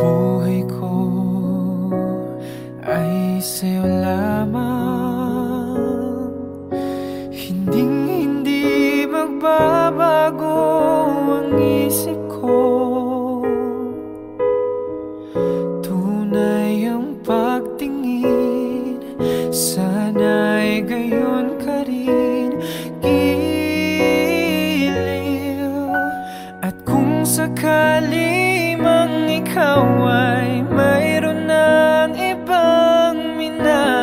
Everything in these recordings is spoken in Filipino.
Buhay ko ay sa'yo lamang, hinding-hindi magbabago ang isip ko. Tunay ang pagtingin, sana'y gayon ka rin, giliw. At kung sakali mang ikaw ay mayroon ng ibang minamahal,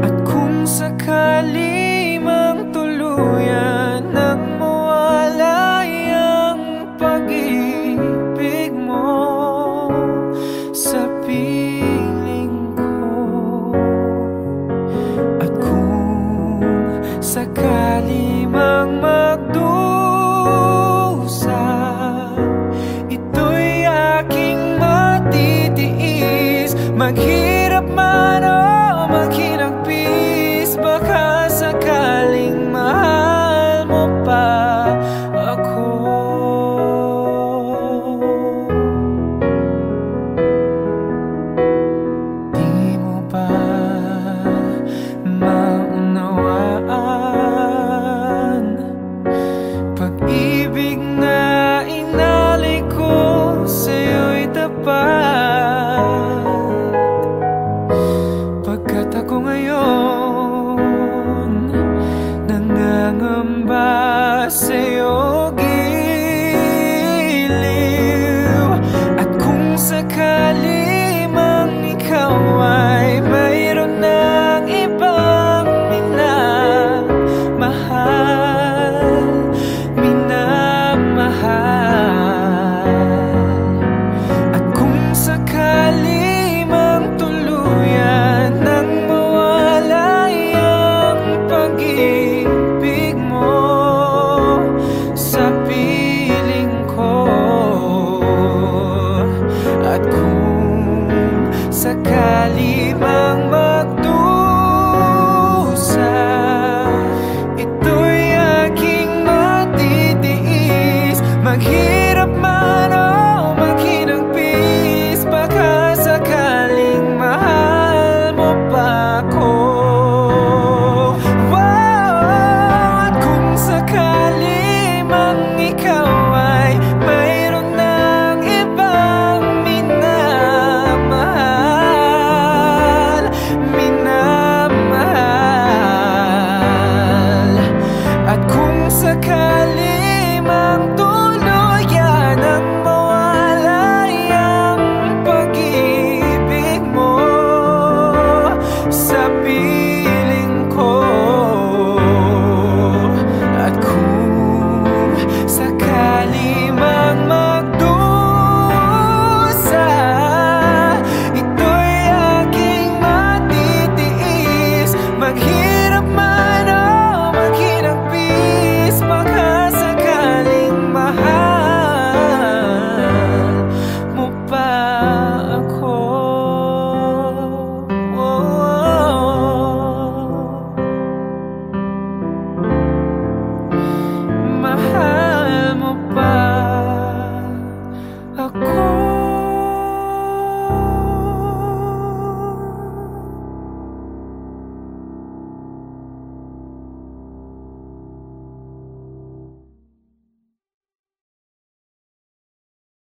at kung sakali mang tuluyan nang mawala ang pag-ibig mo sa piling ko, at kung sakali mang magdusa, ito'y aking matitiis, maghirap man o